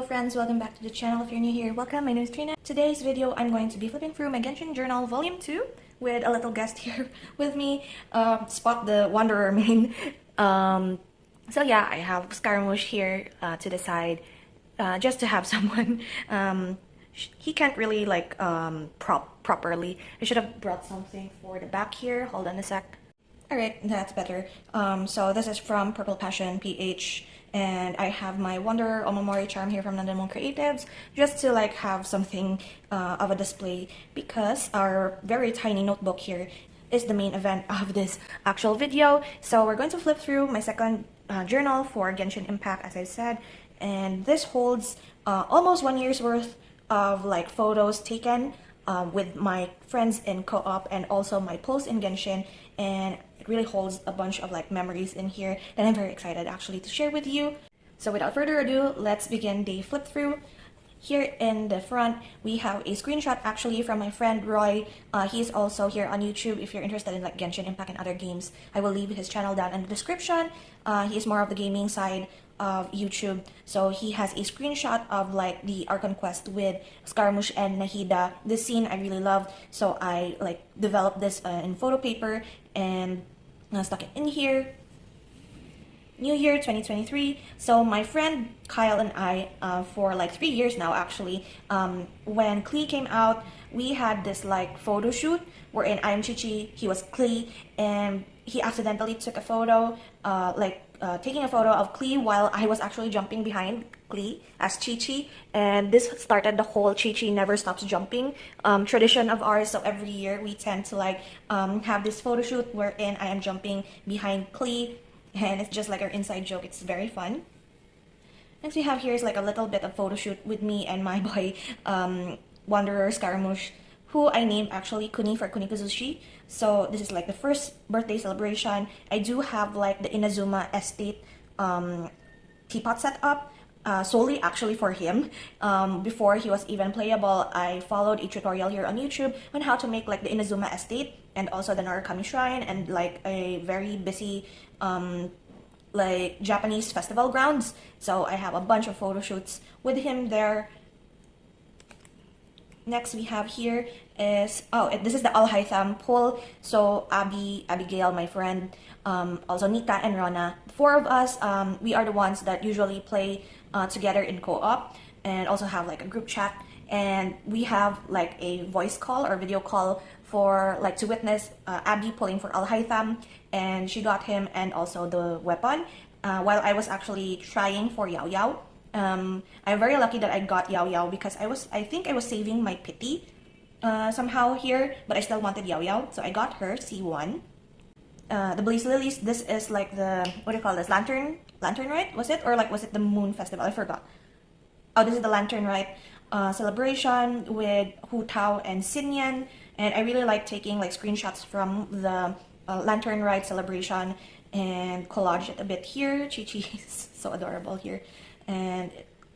Hello friends, welcome back to the channel. If you're new here, welcome. My name is Trina. Today's video, I'm going to be flipping through my Genshin Journal Volume 2 with a little guest here with me, Spot the Wanderer main. So yeah, I have Scaramouche here to the side, just to have someone. He can't really like properly. I should have brought something for the back here. Hold on a sec. Alright, that's better. So this is from Purple Passion PH, and I have my Wanderer Omamori charm here from London Moon Creatives, just to like have something of a display, because our very tiny notebook here is the main event of this actual video. So we're going to flip through my second journal for Genshin Impact, as I said, and this holds almost 1 year's worth of like photos taken with my friends in co-op and also my posts in Genshin, and it really holds a bunch of like memories in here that I'm very excited actually to share with you. So without further ado, let's begin the flip through. Here in the front, we have a screenshot actually from my friend Roy. He's also here on YouTube. If you're interested in like Genshin Impact and other games, I will leave his channel down in the description. He's more of the gaming side of YouTube. So he has a screenshot of like the Archon quest with Scaramouche and Nahida. This scene I really loved, so I like developed this in photo paper and stuck it in here. New Year 2023. So my friend Kyle and I, for like 3 years now actually, when Klee came out, we had this like photo shoot wherein I'm Chi-Chi, he was Klee, and he accidentally took a photo, taking a photo of Klee while I was actually jumping behind Klee as Chi-Chi, and this started the whole Chi-Chi never stops jumping tradition of ours. So every year we tend to like have this photo shoot wherein I am jumping behind Klee, and it's just like our inside joke. It's very fun. Next we have here is like a little bit of photo shoot with me and my boy Wanderer Scaramouche, who I named actually Kuni for Kunikuzushi. So this is like the first birthday celebration. I do have like the Inazuma Estate teapot set up solely actually for him. Before he was even playable, I followed a tutorial here on YouTube on how to make like the Inazuma Estate and also the Narukami Shrine and like a very busy like Japanese festival grounds. So I have a bunch of photo shoots with him there. Next we have here is, this is the Alhaitham poll. So Abigail, my friend, also Nika and Rana, 4 of us, we are the ones that usually play together in co-op and also have like a group chat, and we have like a voice call or video call for like to witness Abby pulling for Alhaitham, and she got him and also the weapon while I was actually trying for Yao Yao. I'm very lucky that I got Yao Yao because I think I was saving my pity somehow here, but I still wanted Yao Yao, so I got her C1. The Blaze Lilies, this is like the, what do you call this, lantern rite, was it? Or like, was it the moon festival? I forgot. Oh, this is the lantern rite celebration with Hu Tao and Xinyan, and I really like taking like screenshots from the lantern rite celebration and collage it a bit here. Chi-Chi is so adorable here. And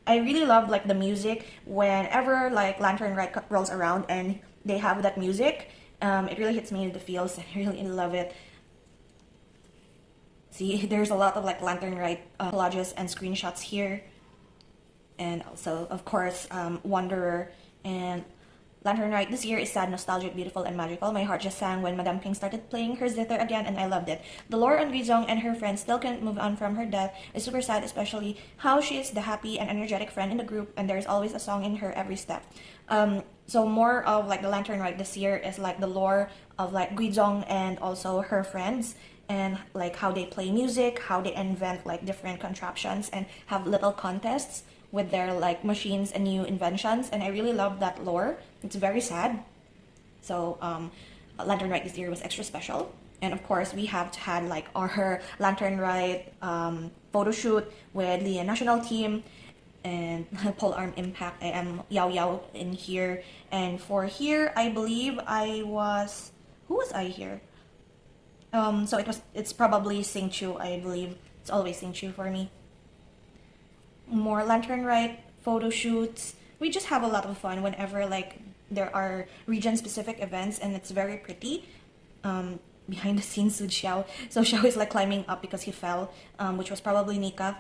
I really love like the music whenever like lantern rite rolls around and they have that music. It really hits me in the feels. I really love it. See, there's a lot of like lantern rite collages and screenshots here, and also of course Wanderer and Lantern Rite. This year is sad, nostalgic, beautiful, and magical. My heart just sang when Madame King started playing her zither again, and I loved it. The lore on Guizhong and her friends still can't move on from her death is super sad, especially how she is the happy and energetic friend in the group, and there's always a song in her every step. So more of like the Lantern Rite this year is like the lore of like Guizhong and also her friends, and like how they play music, how they invent like different contraptions and have little contests with their like machines and new inventions, and I really love that lore. It's very sad. So Lantern Rite this year was extra special, and of course we have had like her Lantern Rite photo shoot with the national team and Polearm Impact. I am Yao Yao in here, and for here I believe I was, who was I here? So it's probably Xingqiu, I believe. It's always Xingqiu for me. More Lantern Rite photo shoots. We just have a lot of fun whenever like there are region specific events, and it's very pretty. Behind the scenes with Xiao. So Xiao is like climbing up because he fell, which was probably Nika.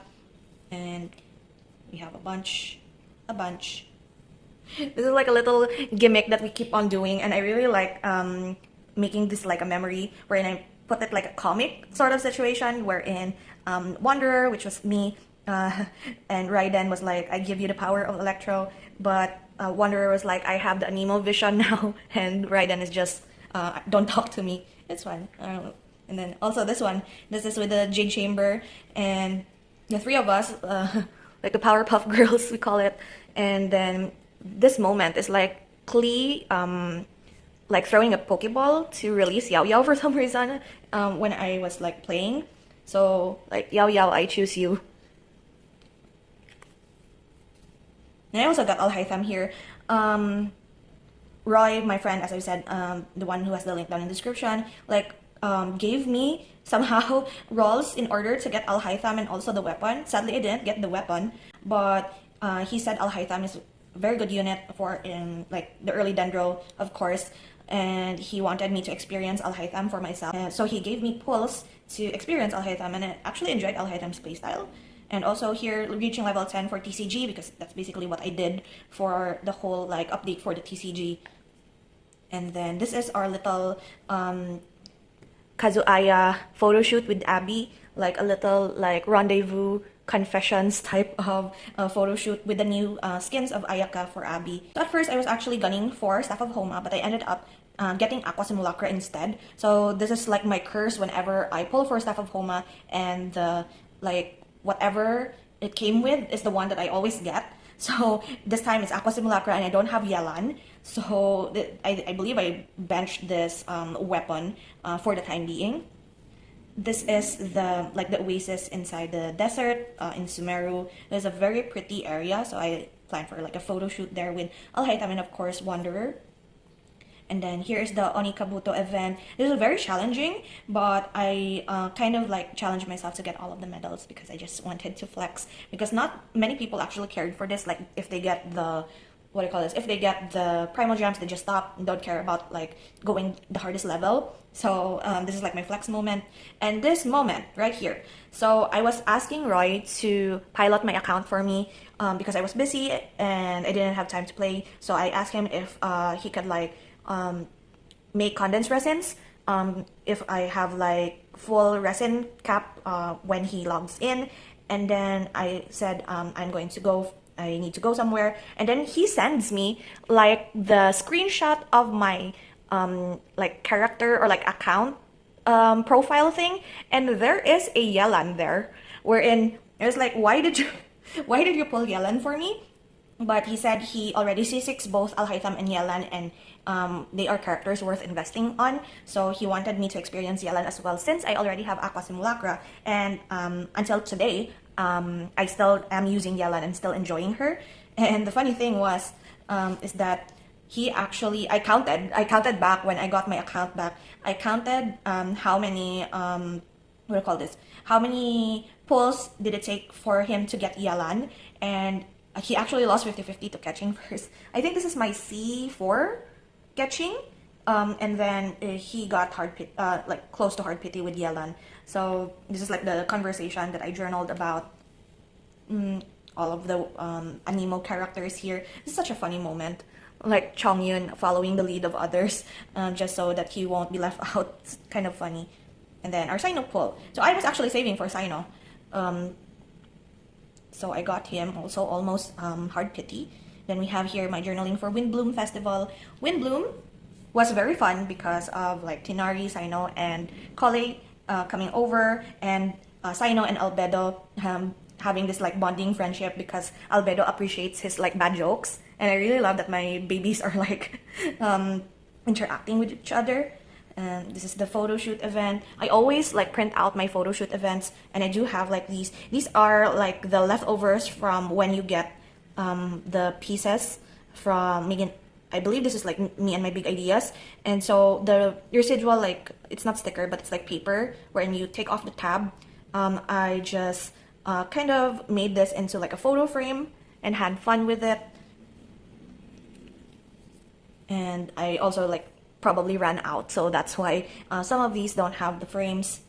And we have a bunch a bunch. This is like a little gimmick that we keep on doing, and I really like making this like a memory wherein I put it like a comic sort of situation wherein Wanderer, which was me, and Raiden was like, I give you the power of Electro, but Wanderer was like, I have the Anemo vision now, and Raiden is just, don't talk to me. It's fine. I don't know. And then also this one, this is with the Jade Chamber, and the three of us, like the Powerpuff Girls, we call it. And then this moment is like Klee, like throwing a Pokeball to release Yao Yao for some reason when I was like playing. So like, Yao Yao, I choose you. And I also got Alhaitham here. Roy, my friend, as I said, the one who has the link down in the description, like gave me somehow rolls in order to get Alhaitham and also the weapon. Sadly, I didn't get the weapon, but he said Alhaitham is a very good unit for in like the early Dendro, of course, and he wanted me to experience Alhaitham for myself. So he gave me pulls to experience Alhaitham, and I actually enjoyed Alhaitham's playstyle. And also here, reaching level 10 for TCG, because that's basically what I did for the whole like update for the TCG. And then this is our little Kazuaya photo shoot with Abby, like a little like rendezvous confessions type of photo shoot with the new skins of Ayaka for Abby. So at first I was actually gunning for Staff of Homa, but I ended up getting Aqua Simulacra instead. So this is like my curse whenever I pull for Staff of Homa, and like whatever it came with is the one that I always get. So this time it's Aqua Simulacra and I don't have Yelan. So I believe I benched this weapon for the time being. This is the like the oasis inside the desert in Sumeru. There's a very pretty area, so I planned for like a photo shoot there with Alhaitham and of course Wanderer. And then here's the Onikabuto event. This was very challenging, but I kind of like challenged myself to get all of the medals because I just wanted to flex. Because not many people actually cared for this. Like if they get the, what do you call this? If they get the primal gems, they just stop and don't care about like going the hardest level. So this is like my flex moment. And this moment right here. So I was asking Roy to pilot my account for me because I was busy and I didn't have time to play. So I asked him if he could like make condensed resins if I have like full resin cap when he logs in. And then I said I'm going to go, I need to go somewhere, and then he sends me like the screenshot of my like character or like account profile thing, and there is a Yelan there wherein it was like, why did you pull Yelan for me? But he said he already C6 both Alhaitham and Yelan, and they are characters worth investing on. So he wanted me to experience Yelan as well, since I already have Aqua Simulacra. And until today, I still am using Yelan and still enjoying her. And the funny thing was, is that he actually, I counted back when I got my account back. I counted how many, what do you call this? How many pulls did it take for him to get Yelan? And he actually lost 50-50 to catching first. I think this is my C4 catching, and then he got like close to hard pity with Yelan. So this is like the conversation that I journaled about all of the Anemo characters here. This is such a funny moment, like Chongyun following the lead of others just so that he won't be left out. It's kind of funny. And then our Sino pull. So I was actually saving for Sino. So I got him also almost hard pity. Then we have here my journaling for Windbloom Festival. Windbloom was very fun because of like Tinari, Sino, and Kole coming over, and Sino and Albedo having this like bonding friendship because Albedo appreciates his like bad jokes, and I really love that my babies are like interacting with each other. And this is the photo shoot event. I always like print out my photo shoot events, and I do have like these. These are like the leftovers from when you get the pieces from Megan. I believe this is like me and my big ideas. And so the residual, like, it's not sticker, but it's like paper wherein you take off the tab. I just kind of made this into like a photo frame and had fun with it. And I also like probably ran out, so that's why some of these don't have the frames.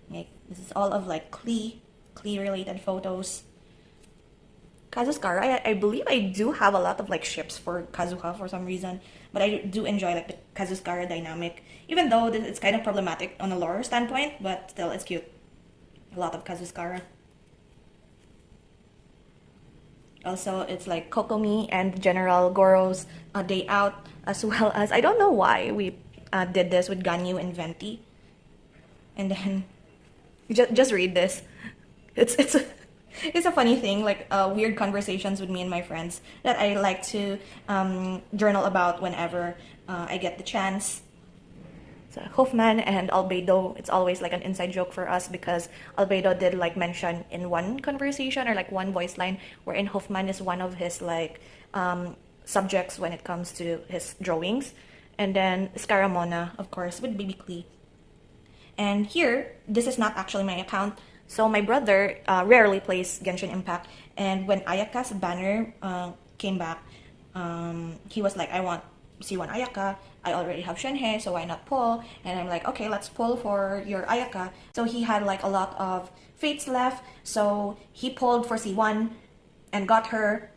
Okay, this is all of like Klee related photos. Kazuskara. I believe I do have a lot of like ships for Kazuha for some reason, but I do enjoy like the Kazuskara dynamic, even though it's kind of problematic on a lore standpoint, but still it's cute. A lot of Kazuskara. Also, it's like Kokomi and General Goro's Day Out, as well as, I don't know why we did this with Ganyu and Venti. And then, just read this. It's a funny thing, like weird conversations with me and my friends that I like to journal about whenever I get the chance. So Hoffman and Albedo, it's always like an inside joke for us because Albedo did like mention in one conversation or like one voice line wherein Hoffman is one of his like subjects when it comes to his drawings. And then Scaramona, of course, with Baby Klee. And here, this is not actually my account. So my brother rarely plays Genshin Impact. And when Ayaka's banner came back, he was like, I want C1 Ayaka. I already have Shenhe, so why not pull? And I'm like, okay, let's pull for your Ayaka. So he had like a lot of fates left. So he pulled for C1 and got her.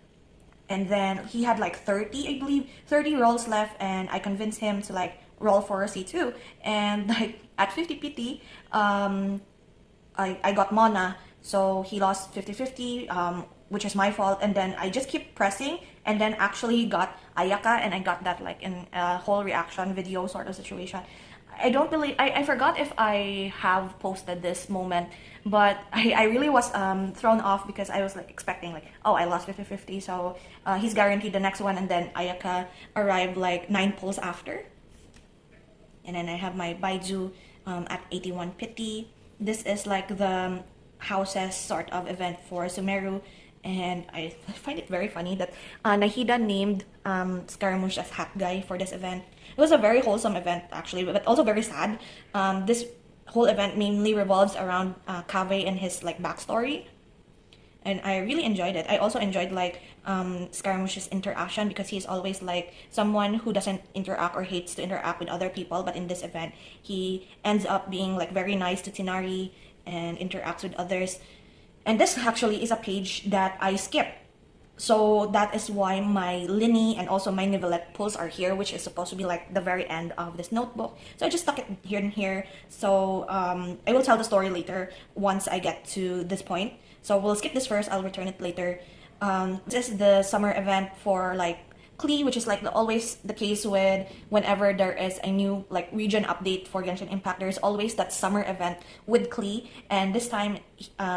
And then he had like 30, I believe, 30 rolls left. And I convinced him to like roll for C2. And like at 50 PT, I got Mona. So he lost 50-50, which is my fault. And then I just keep pressing and then actually got Ayaka, and I got that like in a whole reaction video sort of situation. I don't believe, I forgot if I have posted this moment, but I really was thrown off because I was like expecting like, oh, I lost 50-50, so he's guaranteed the next one, and then Ayaka arrived like 9 pulls after. And then I have my Baiju at 81 pity. This is like the houses sort of event for Sumeru. And I find it very funny that Nahida named Scaramouche as Hat Guy for this event. It was a very wholesome event, actually, but also very sad. This whole event mainly revolves around Kaveh and his like backstory. And I really enjoyed it. I also enjoyed like Scaramouche's interaction because he's always like someone who doesn't interact or hates to interact with other people. But in this event, he ends up being like very nice to Tinari and interacts with others. And this actually is a page that I skipped. So that is why my Linny and also my Nivelette pulls are here, which is supposed to be like the very end of this notebook. So I just stuck it here and here. So I will tell the story later once I get to this point. So we'll skip this first, I'll return it later. This is the summer event for like Klee, which is like always the case with whenever there is a new like region update for Genshin Impact, there's always that summer event with Klee, and this time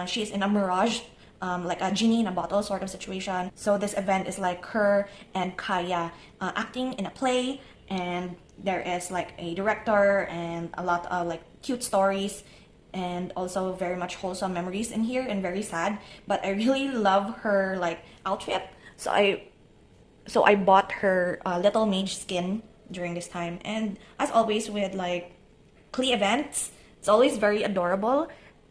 she is in a mirage, like a genie in a bottle sort of situation. So this event is like her and Kaya acting in a play, and there is like a director and a lot of like cute stories and also very much wholesome memories in here and very sad. But I really love her like outfit, so I bought her little mage skin during this time. And as always with like Klee events, it's always very adorable.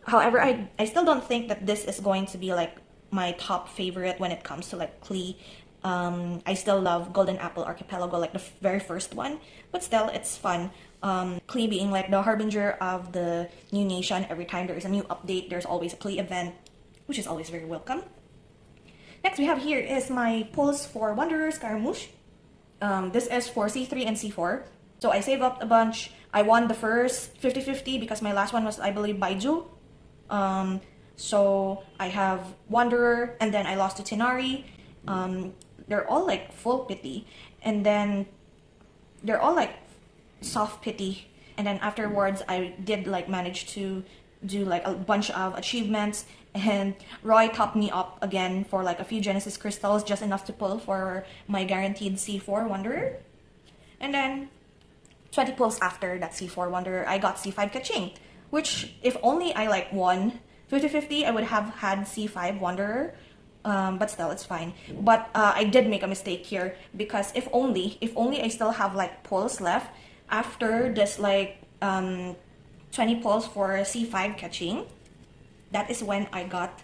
However, I still don't think that this is going to be like my top favorite when it comes to like Klee. I still love Golden Apple Archipelago, like the very first one, but still it's fun. Klee being like the harbinger of the new nation. Every time there is a new update, there's always a Klee event, which is always very welcome. Next we have here is my pulls for Wanderer Scaramouche. This is for C3 and C4. So I saved up a bunch. I won the first 50-50 because my last one was, I believe, Baiju. So I have Wanderer, and then I lost to Tinari. They're all like full pity, and then they're all like soft pity. And then afterwards, I did like manage to do like a bunch of achievements, and Roy topped me up again for like a few Genesis crystals, just enough to pull for my guaranteed C4 Wanderer. And then 20 pulls after that C4 Wanderer, I got C5 Kaching, which if only I like won 50-50, I would have had C5 Wanderer. But still, it's fine. But I did make a mistake here because if only I still have like pulls left after this like 20 pulls for C5 Kaching, that is when I got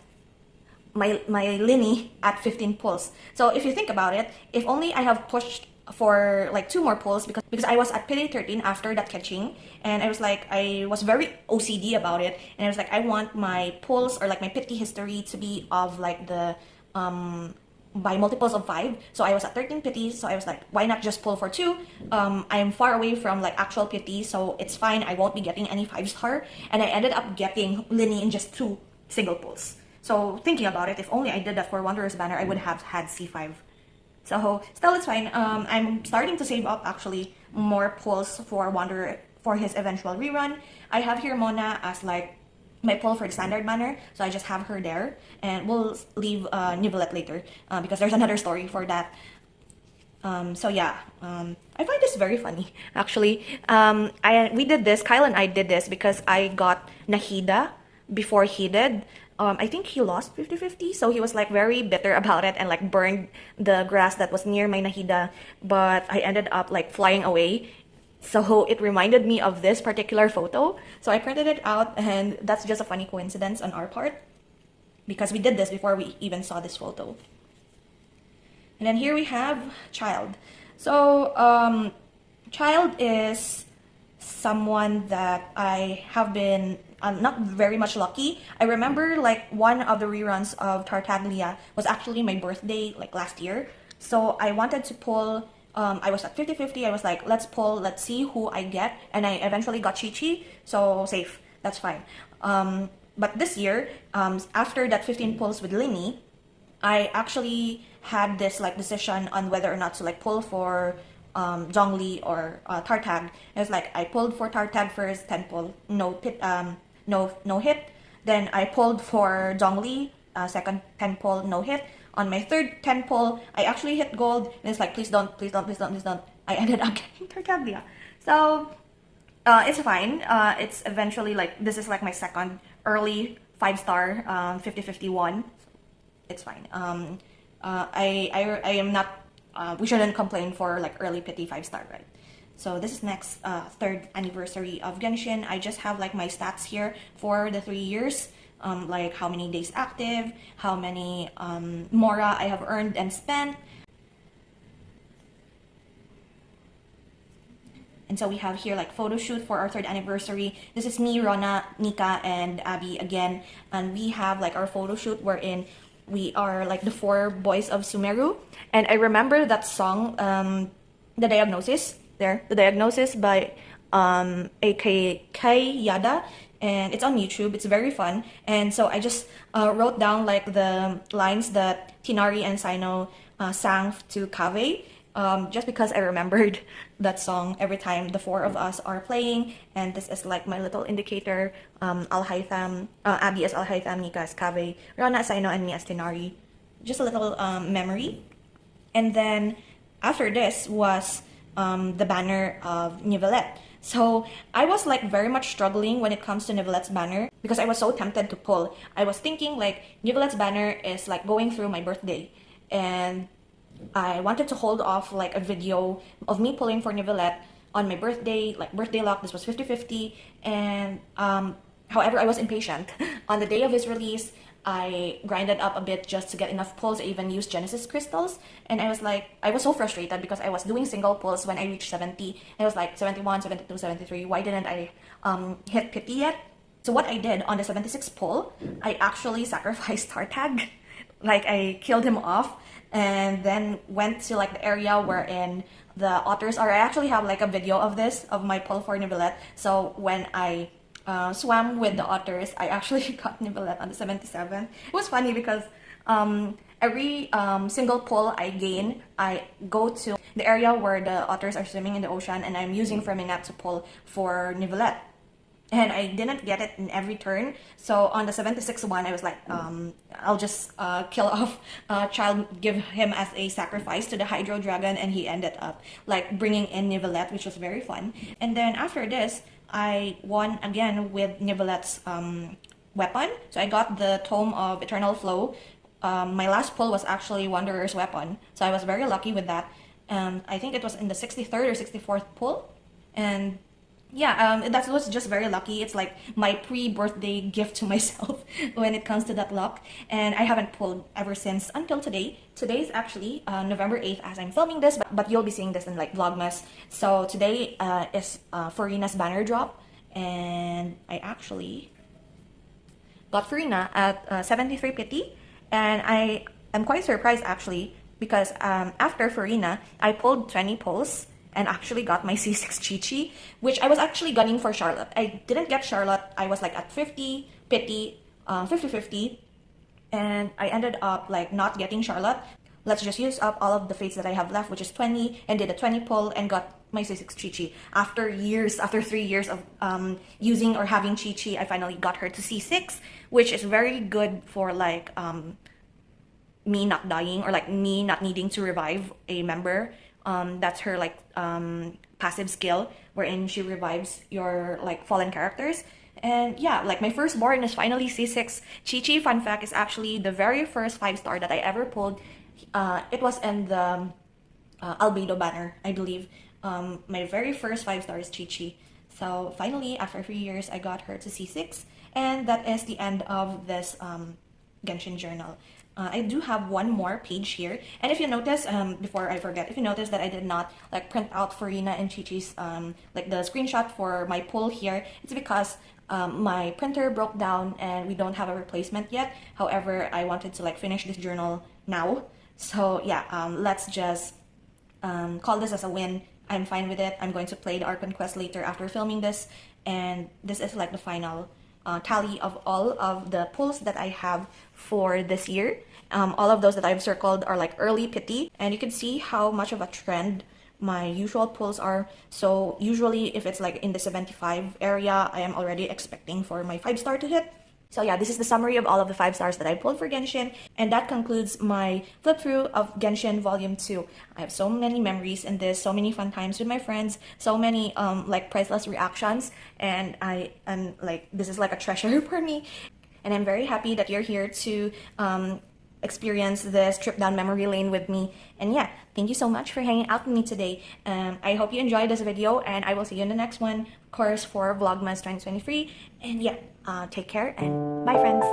my Linny at 15 pulls. So if you think about it, if only I have pushed for like 2 more pulls because I was at pity 13 after that catching, and I was very OCD about it, and I was like, I want my pulls or like my pity history to be of like the by multiples of 5. So I was at 13 pities, so I was like, why not just pull for 2? I'm far away from like actual pity, so it's fine. I won't be getting any 5-star. And I ended up getting Linny in just 2 single pulls. So thinking about it, if only I did that for Wanderer's Banner, I would have had C5. So still, it's fine. I'm starting to save up actually more pulls for Wanderer for his eventual rerun. I have here Mona as like my pull for the standard banner, so I just have her there, and we'll leave Nivelet later because there's another story for that. So yeah, I find this very funny actually. We did this, Kyle and I did this because I got Nahida before he did. I think he lost 50-50, so he was like very bitter about it and like burned the grass that was near my Nahida, but I ended up like flying away. So it reminded me of this particular photo. So I printed it out, and that's just a funny coincidence on our part because we did this before we even saw this photo. And then here we have Child. So Child is someone that I have been not very much lucky. I remember like one of the reruns of Tartaglia was actually my birthday like last year. So I wanted to pull, I was at 50-50, I was like, let's pull, let's see who I get. And I eventually got Chi-Chi, so safe, that's fine. But this year, after that 15 pulls with Linny, I actually had this like decision on whether or not to like pull for Zhongli or Tartag. It was like I pulled for Tartag first, 10 pull, no hit. Then I pulled for Zhongli, second 10 pull, no hit. On my third 10 pull, I actually hit gold, and it's like, please don't, please don't, please don't, please don't. I ended up getting Tartaglia. So it's fine. It's eventually like, this is like my second early 5-star 50-51. It's fine. I am not, we shouldn't complain for like early pity 5-star, right? So this is next third anniversary of Genshin. I just have like my stats here for the 3 years, like how many days active, how many Mora I have earned and spent. And so we have here like photo shoot for our 3rd anniversary. This is me, Rona, Nika, and Abby again. And we have like our photo shoot wherein we are like the 4 boys of Sumeru. And I remember that song, The Diagnosis, there, The Diagnosis by A.K. Yada. And it's on YouTube, it's very fun. And so I just wrote down like the lines that Tinari and Sino sang to Kave. Just because I remembered that song every time the 4 of us are playing, and this is like my little indicator. Al-Haytham, Abby as Al-Haytham, Nika as Kave, Rana as Sino, and me as Tinari. Just a little memory. And then after this was the banner of Nivelet. So I was like very much struggling when it comes to Nivelet's banner because I was so tempted to pull. I was thinking like Nivelet's banner is like going through my birthday, and I wanted to hold off like a video of me pulling for Nivelet on my birthday, like birthday luck. This was 50-50, and however, I was impatient. On the day of his release, I grinded up a bit just to get enough pulls. I even used Genesis crystals, and I was so frustrated because I was doing single pulls when I reached 70. And it was like 71, 72, 73. Why didn't I hit pity yet? So what I did on the 76 pull, I actually sacrificed Tartag. Like I killed him off, and then went to like the area wherein the otters are. I actually have like a video of this, of my pull for Nivelet. So when I swam with the otters, I actually got Nivelet on the 77. It was funny because every single pull I gain, I go to the area where the otters are swimming in the ocean, and I'm using Ferminat to pull for Nivelet. And I didn't get it in every turn. So on the 76 one, I was like, I'll just kill off Child, give him as a sacrifice to the Hydro Dragon, and he ended up like bringing in Nivelet, which was very fun. And then after this, I won again with Nivelet's weapon. So I got the Tome of Eternal Flow. My last pull was actually Wanderer's weapon. So I was very lucky with that. I think it was in the 63rd or 64th pull. And yeah, that was just very lucky. It's like my pre-birthday gift to myself when it comes to that luck. And I haven't pulled ever since until today. Today is actually November 8th as I'm filming this, but you'll be seeing this in like Vlogmas. So today is Farina's banner drop. And I actually got Farina at 73 pity. And I I'm quite surprised actually because after Farina, I pulled 20 pulls and actually got my C6 Chi-Chi, which I was actually gunning for Charlotte. I didn't get Charlotte. I was like at 50, pity, 50-50, and I ended up like not getting Charlotte. Let's just use up all of the fates that I have left, which is 20, and did a 20 pull and got my C6 Chi-Chi. After 3 years of using or having Chi-Chi, I finally got her to C6, which is very good for like me not dying or like me not needing to revive a member. That's her like passive skill wherein she revives your like fallen characters. And yeah, like my firstborn is finally C6 Chi-Chi. Fun fact, is actually the very first 5-star that I ever pulled. It was in the Albedo banner, I believe. My very first 5-star is Chi-Chi. So finally, after 3 years, I got her to C6, and that is the end of this Genshin journal. I do have one more page here, and if you notice, before I forget, if you notice that I did not like print out Farina and Chi-Chi's like the screenshot for my pull here, it's because my printer broke down and we don't have a replacement yet. However, I wanted to like finish this journal now, so yeah, let's just call this as a win. I'm fine with it. I'm going to play the Archon quest later after filming this, and this is like the final tally of all of the pulls that I have for this year. All of those that I've circled are like early pity, and you can see how much of a trend my usual pulls are. So usually if it's like in the 75 area, I am already expecting for my 5-star to hit. So yeah, this is the summary of all of the 5 stars that I pulled for Genshin, and that concludes my flip through of Genshin Volume 2. I have so many memories in this, so many fun times with my friends, so many like priceless reactions, and I am like, this is like a treasure for me. And I'm very happy that you're here to experience this trip down memory lane with me. And yeah, thank you so much for hanging out with me today. I hope you enjoyed this video, and I will see you in the next one, of course, for Vlogmas 2023. And yeah, take care and bye, friends.